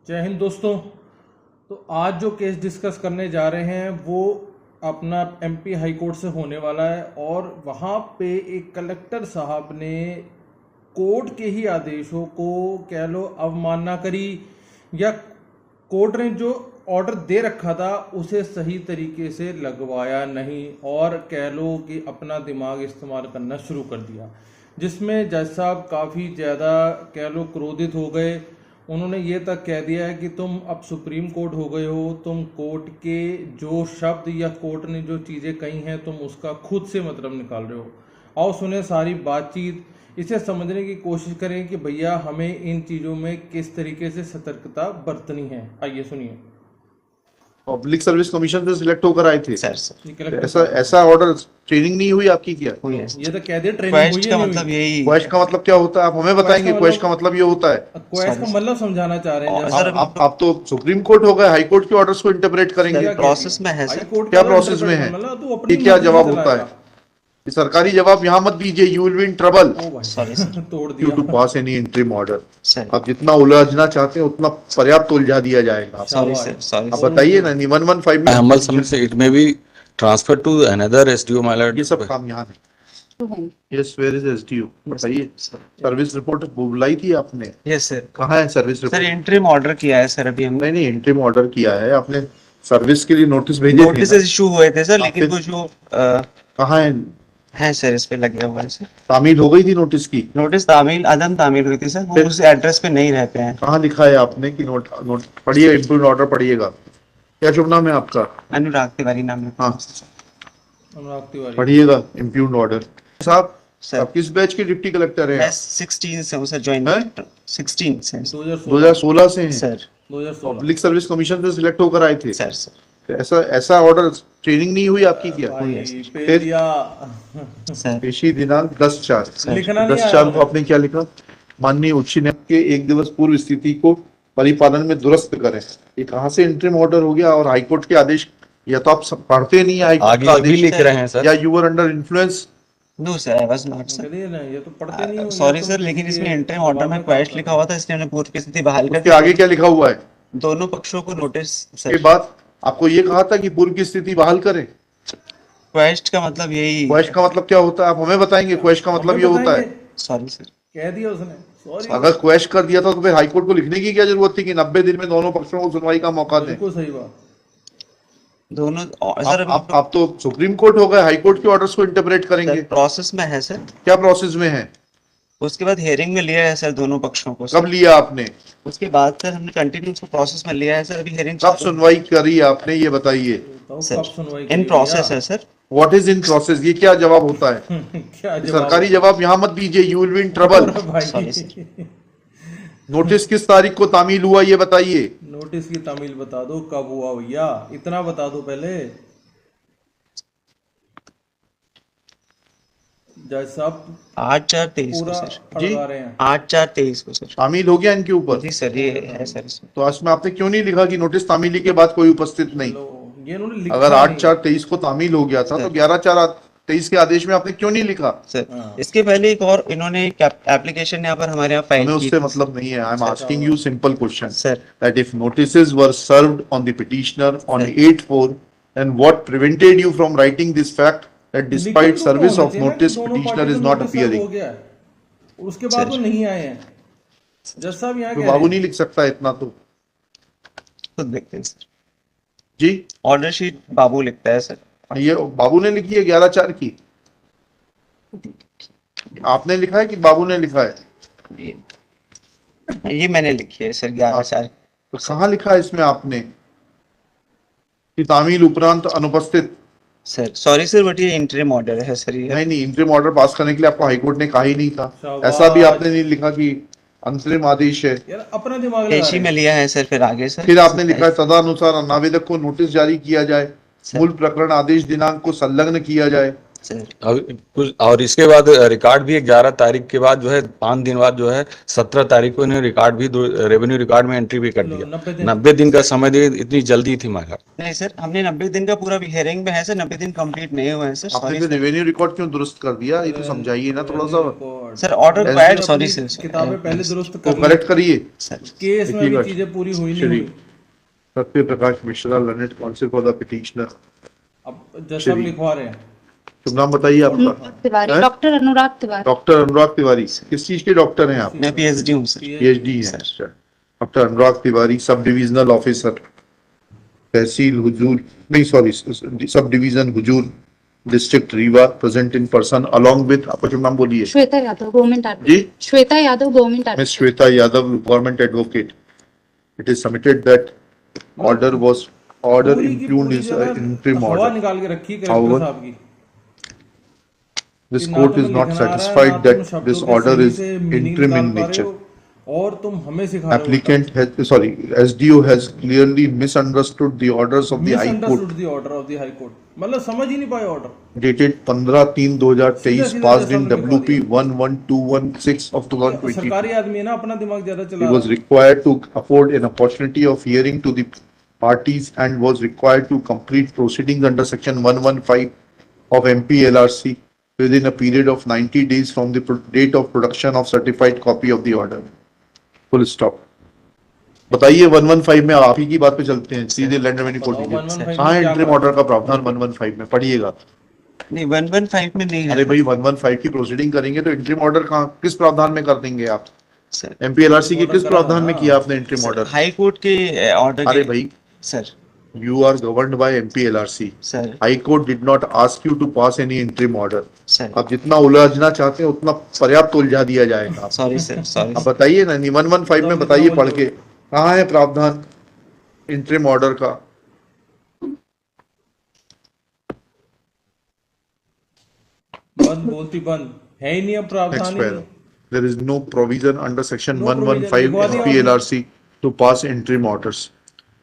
जय हिंद दोस्तों। तो आज जो केस डिस्कस करने जा रहे हैं वो अपना एमपी हाई कोर्ट से होने वाला है और वहाँ पे एक कलेक्टर साहब ने कोर्ट के ही आदेशों को कह लो अवमानना करी या कोर्ट ने जो ऑर्डर दे रखा था उसे सही तरीके से लगवाया नहीं और कह लो कि अपना दिमाग इस्तेमाल करना शुरू कर दिया, जिसमें जज साहब काफ़ी ज़्यादा कह लो क्रोधित हो गए। उन्होंने ये तक कह दिया है कि तुम अब सुप्रीम कोर्ट हो गए हो, तुम कोर्ट के जो शब्द या कोर्ट ने जो चीज़ें कही हैं तुम उसका खुद से मतलब निकाल रहे हो। आओ सुने सारी बातचीत, इसे समझने की कोशिश करें कि भैया हमें इन चीज़ों में किस तरीके से सतर्कता बरतनी है। आइए सुनिए। पब्लिक सर्विस कमीशन से सिलेक्ट होकर आए थे सर ऐसा ऑर्डर ट्रेनिंग नहीं हुई आपकी? क्या हुई है? ये तो कह दिया ट्रेनिंग हुई है। मतलब यही क्वेश का मतलब क्या होता है आप हमें बताएंगे? क्वेश का मतलब ये होता है, क्वेश का मतलब समझाना चाह रहे हैं सर। आप तो सुप्रीम कोर्ट हो गए, हाई कोर्ट के ऑर्डर्स को इंटरप्रेट करेंगे। प्रोसेस में है सर। क्या प्रोसेस में है? ये क्या जवाब होता है? ये सरकारी जवाब यहाँ मत दीजिए, you will be in trouble तोड़ due to pass any interim order. Sir आप जितना उलझना चाहते हैं उतना पर्याप्त उलझा दिया जाएगा। सॉरी सर, सॉरी आप बताइए ना, 115 में humble submit it may be transferred to another SDO my lord. ये सब काम यहाँ नहीं। Yes, where is SDO? बताइए। सर्विस रिपोर्ट बुलाई थी आपने? Yes sir. कहाँ है service sir report? Interim order किया है सर अभी हमने। नहीं, इंटरिम ऑर्डर किया है आपने, सर्विस के लिए नोटिस भेजे थे नोटिस ना? इशू हुए थे सर, लेकिन आपके- कुछ जो कहाँ है सर इस पे लगे हुए हैं सर। तामील हो गई थी नोटिस की? नोटिस तामील अदम तामील हुई थी सर, वो फिर- उस एड्रेस पे नहीं रहते हैं। कहाँ लिखा है आपने कि नोट पढ़िए, इंप्रूव ऑर्डर पढ़िएगा। क्या शुभ नाम है आपका? अनुराग तिवारी नाम है। हाँ, अनुराग तिवारी। पढ़िएगा इम्प्यून्ड ऑर्डर। साहब सर आप किस बैच के डिप्टी कलेक्टर हैं? मैं 16 से हूँ सर, ज्वाइन हैं? 16 से 2016 से हैं? सर। 2016 पब्लिक सर्विस कमीशन से सिलेक्ट होकर आए थे? सर ऐसा ऑर्डर ट्रेनिंग नहीं हुई आपकी? क्या पे दिया सर पेशी दिनांक 10/4। लिखना नहीं 10/4 आया। को आपने क्या लिखा? माननीय उच्च न्यायालय के एक दिवस पूर्व स्थिति को परिपालन में दुरुस्त करें। ये कहाँ से इंटरिम ऑर्डर हो गया? और हाईकोर्ट के आदेश या तो आप सब पढ़ते नहीं, हाईकोर्ट आगे का अभी आदेश, लिख रहे हैं सर। या you were under influence? No sir, I was not sir. चलिए ना, ये तो पढ़ते नहीं हो। सॉरी सर, लेकिन इसमें इंटरिम ऑर्डर में क्वेश्चन लिखा हुआ था, इसलिए हमने पूर्व की स्थिति बहाल कर उसके आगे क्या लिखा हुआ है? दोनों पक्षों को नोटिस के सर। बाद आपको ये कहा था कि पूर्व की स्थिति बहाल करें। क्वेश्चन का मतलब यही। क्वेश का मतलब क्या होता है आप हमें बताएंगे? क्वेश का मतलब ये होता है, सॉरी सर। कह दिया उसने, सॉरी। अगर क्वेश कर दिया था तो फिर हाईकोर्ट को लिखने की क्या जरूरत थी कि 90 दिन में दोनों पक्षों को सुनवाई का मौका दें? बिल्कुल सही बात। दोनों सर आप तो सुप्रीम कोर्ट हो गए, हाईकोर्ट के ऑर्डर्स को इंटरप्रेट करेंगे। प्रोसेस में है सर। क्या प्रोसेस में है? उसके बाद हियरिंग में लिया है सर दोनों पक्षों को कब सर। लिया आपने? उसके बाद सर हमने कंटिन्यू उसको प्रोसेस में लिया है सर। अभी हियरिंग कब सुनवाई करी आपने, ये बताइए। तो सर कब सुनवाई इन करेगी प्रोसेस है यार? Sir. What is in process? ये क्या जवाब होता है? क्या ये जवाब सरकारी जवाब यहाँ मत दीजिए, you will be in trouble. Sorry, भाई नोटिस किस तारीख को तामील हुआ ये बताइए। नोटिस की तामील बता दो, कब हुआ भैया, इतना बता दो पहले। जज साहब 8/4/23 को पूरा सर। जी? फड़का रहे हैं। 8/4/23 को सर। तामील हो गया इनके ऊपर? जी सर, ये है सर इसमें। तो आज में आपने क्यों नहीं लिखा कि नोटिस तामीली के बाद कोई उपस्थित नहीं? लो, ये उन्होंने लिखा अगर नहीं। 8/4/23 को तामील हो गया था तो 11/4/23 के आदेश में आपने क्यों नहीं लिखा? सर हाँ। इसके पहले एक और इन्होंने एक एप्लीकेशन यहाँ पर हमारे यहाँ हमें फाइल की उससे थी। मतलब नहीं है। I am asking you simple question sir that if notices were served on the petitioner on 8/4, then what prevented you from writing this fact that despite लिखित रूप में service होना of चाहिए ना कि notice दोनों petitioner पार्टी is को not notice serve हो appearing? गया है। उसके बाद सर। वो नहीं आए हैं। जज साहब यहाँ तो कह बाबू रहे नहीं लिख सकता इतना तो? खुद देखते हैं सर। जी, ऑर्डर शीट बाबू लिखता है सर। ये बाबू ने लिखी है 11/4 की? आपने लिखा है कि बाबू ने लिखा है? ये मैंने लिखी है सर 11/4। तो कहाँ लिखा है इसमें आपने कि तामील उपरांत अनुपस्थित? सर सॉरी सर, बट ये इंटरिम ऑर्डर है सर। ये नहीं, इंटरिम ऑर्डर पास करने के लिए आपको हाईकोर्ट ने कहा ही नहीं था। शाबाश। ऐसा भी आपने नहीं लिखा कि अंतरिम आदेश है। यार अपना दिमाग लगा पेशी रहे में हैं। लिया है सर, फिर आगे सर। फिर आपने लिखा है तदनुसार नावेदक को नोटिस जारी किया जाए, सर। मूल प्रकरण आदेश दिनांक को संलग्न किया जाए। सर अब कुछ और इसके बाद रिकॉर्ड भी 11 तारीख के बाद जो है 5 दिन बाद जो है 17 तारीख को इन्हें रिकॉर्ड भी रेवेन्यू रिकॉर्ड में एंट्री भी कर लो, दिया। 90 दिन 90 दिन का समय दिए, इतनी जल्दी थी माला। नहीं सर, हमने 90 दिन का पूरा हियरिंग में है सर, 90 दिन कंप्लीट नहीं हुए हैं सर, आपने सॉरी फिर रेवेन्यू रिकॉर्ड क्यों दुरुस्त कर दिया, ये तो समझाइए ना थोड़ा सा। Record sir. ऑर्डर ऐसे क्वाइट, अपनी सॉरी सर, किताबें पहले दुरुस्त को कर ली। करेक्ट करिए। सर केस में भी देखिएगा, चीजें पूरी हुई नहीं श्री हुई। Satya Prakash Mishra, learned counsel for the petitioner. अब जैसा आप श्री। लिखवा रहे हैं शुभ नाम बताइए आपका। तिवारी, हैं? डॉक्टर अनुराग तिवारी। डॉक्टर अनुराग तिवारी, किस चीज के डॉक्टर हैं आप? मैं पीएचडी हूँ सर। पीएचडी है। अच्छा। डॉक्टर अनुराग तिवारी, सब डिविजनल ऑफिसर, तहसील हुजूर, नहीं सॉरी, सब डिवीजन हुजूर, district Rewa, present in person along with, आपका शुभ नाम बोलिए। श्वेता यादव, गवर्नमेंट जी, Shweta Yadav, government miss Shweta Yadav, government advocate. It is submitted that order was order पूरी की इंक्लूड पूरी इज जगह इंट्रीम हवा ऑर्डर। निकाल के रखी कलेक्टर However, साहब की। This कि ना court is तुम्हें not लिखना आ रहा है, satisfied ना that तुम शब्दों this के order सही is से meaning interim निकाल in पा रहे nature. हो, और तुम हमें सिखा रहे हो। Applicant has, sorry, SDO has clearly misunderstood the orders of the High Court misunderstood the order of the high court, मतलब समझ ही नहीं पाए ऑर्डर। dated 15/3/2023 सीधा passed जैसा in हमने लिखवा WP 11216 of 2022. सरकारी आदमी है ना, अपना दिमाग ज्यादा He चला was रहा है। required to afford an opportunity of hearing to the parties and was required to complete proceedings under section 115 of MPLRC within a period of 90 days from the date of production of certified copy of the order. Full stop. बताइए 115 में, आप ही की बात पे चलते हैं सीधे land revenue code बताओ, 115 में कहाँ है क्या इंटरिम करा? ऑर्डर का प्रावधान 115 में पढ़िएगा। नहीं 115 में नहीं अरे है भाई 115 की प्रोसीडिंग करेंगे तो इंटरिम ऑर्डर कहाँ, किस प्रावधान में कर देंगे आप? सर। एमपीएलआरसी के किस Order प्रावधान में करा किया आपने interim sir, order? High Court के ऑर्डर अरे भाई, sir you are governed by MPLRC. Sir High Court did not ask you to pass any interim order. Sir आप जितना उलझना चाहते हैं उतना पर्याप्त उलझा दिया जाएगा। सॉरी सर, सॉरी आप बताइए ना, 115 में बताइए पढ़ के कहाँ है प्रावधान इंटरिम ऑर्डर का? बंद बोलती बंद है ही नहीं, अब प्रावधान ही Expel. नहीं। There is no provision under section No provision. 115 लिखवा दिया MPLRC to pass interim orders.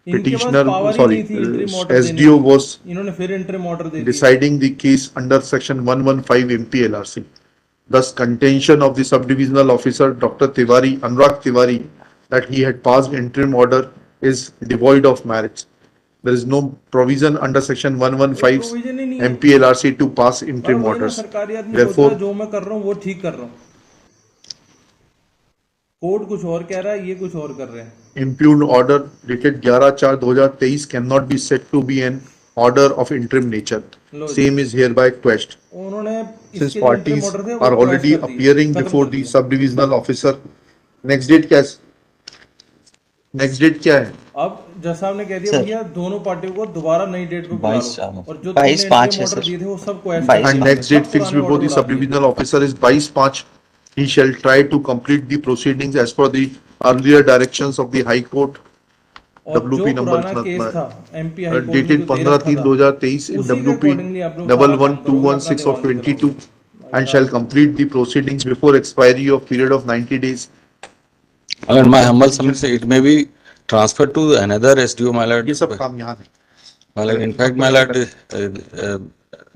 इनके पास Petitioner, power ही sorry, नहीं थी interim order देने SDO की। was इन्होंने फिर इंटरिम ऑर्डर दे दिया। deciding the case under section 115 MPLRC. Thus, contention of the subdivisional officer Dr. Tiwari, Anurag Tiwari, that he had passed interim order is devoid of merit. There is no provision under section 115 provision ही नहीं है। MPLRC to pass interim और वही ना, orders. सरकारी आदमी सोच रहा Therefore, है, जो मैं कर रहा हूँ वो ठीक कर रहा हूँ। कोर्ट कुछ और कह रहा है, ये कुछ और कर रहे हैं। impugned order dated 11/4/2023 cannot be said to be an order of interim nature. Low ji. Same is hereby quashed. उन्होंने Since इसके जो interim parties order थे, वो are already quash कर दिए, appearing खत्म before कर the दिए। subdivisional officer, next date क्या है? Next date क्या है? अब जज साहब ने कह दिया सर। भैया दोनों पार्टियों को दोबारा नई डेट पे बुला 22 लो, और जो 22/5 है ऑर्डर सर। दिए थे वो सब quash 22 कर And दिए। next date सब fixed पुराने before the order उड़ा दिए। subdivisional officer is 22/5. He shall try to complete the proceedings as per the earlier directions of the High Court. और जो WP number पुराना केस था एमपी हाई कोर्ट में dated जो दे रखा था, 15/3/2023 in उसी के WP accordingly आप लोग सारा काम करो, 11216 of अपना दिमाग 22 लगाओ। and shall complete the proceedings before expiry of period of 90 days. अगर my humble submission say it may be transferred to another SDO, my lord. ये सब काम यहाँ नहीं। My lord, in fact, my lord,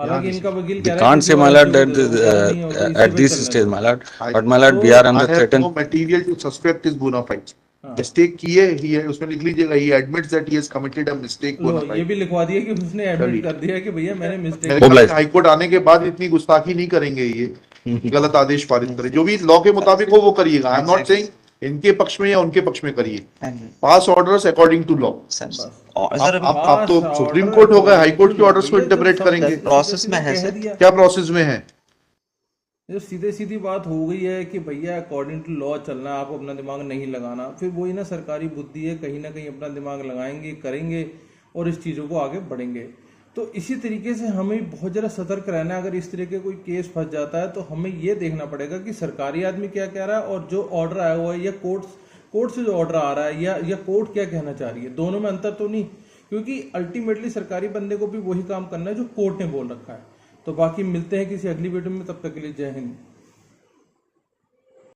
हालांकि इनका वकील we कह रहा है can't कि say, जो my lord, राज्यों that को दे दो, वो नहीं होगा, इसी at पे this चलना stage, है। my lord, but my lord, we are I under have threatened. no material to suspect his bona fide. हाँ। Mistake की है, he उसमें लिख लीजिएगा, he admits that he has committed a mistake low bona ये fide. भी लिखवा दिया कि उसने एडमिट कर दिया कि भैया मैंने मेरे मिस्टेक ख्याल Obliged. से हाईकोर्ट आने के बाद इतनी गुस्ताखी नहीं करेंगे ये गलत आदेश पारित करें, जो भी लॉ के मुताबिक हो वो करिएगा। आई एम नॉट सेइंग इनके पक्ष में या उनके पक्ष में करिए, pass orders according to law. Sir आप सर तो सुप्रीम कोर्ट हो गए, हाई कोर्ट के ऑर्डर्स को इंटरप्रेट करेंगे। प्रोसेस में है सर। क्या प्रोसेस में है? जो सीधे सीधी बात हो गई है कि भैया अकॉर्डिंग टू लॉ चलना, आपको अपना दिमाग नहीं लगाना, फिर वही ना सरकारी बुद्धि है, कहीं ना कहीं अपना दिमाग लगाएंगे, करेंगे और इस चीज़ों को आगे बढ़ेंगे। तो इसी तरीके से हमें बहुत ज़रा सतर्क रहना है। अगर इस तरह के कोई केस फंस जाता है तो हमें ये देखना पड़ेगा कि सरकारी आदमी क्या कह रहा है और जो ऑर्डर आया हुआ है या कोर्ट से जो ऑर्डर आ रहा है या कोर्ट क्या कहना चाह रही है, दोनों में अंतर तो नहीं, क्योंकि अल्टीमेटली सरकारी बंदे को भी वही काम करना है जो कोर्ट ने बोल रखा है। तो बाकी मिलते हैं किसी अगली वीडियो में, तब तक के लिए जय हिंद।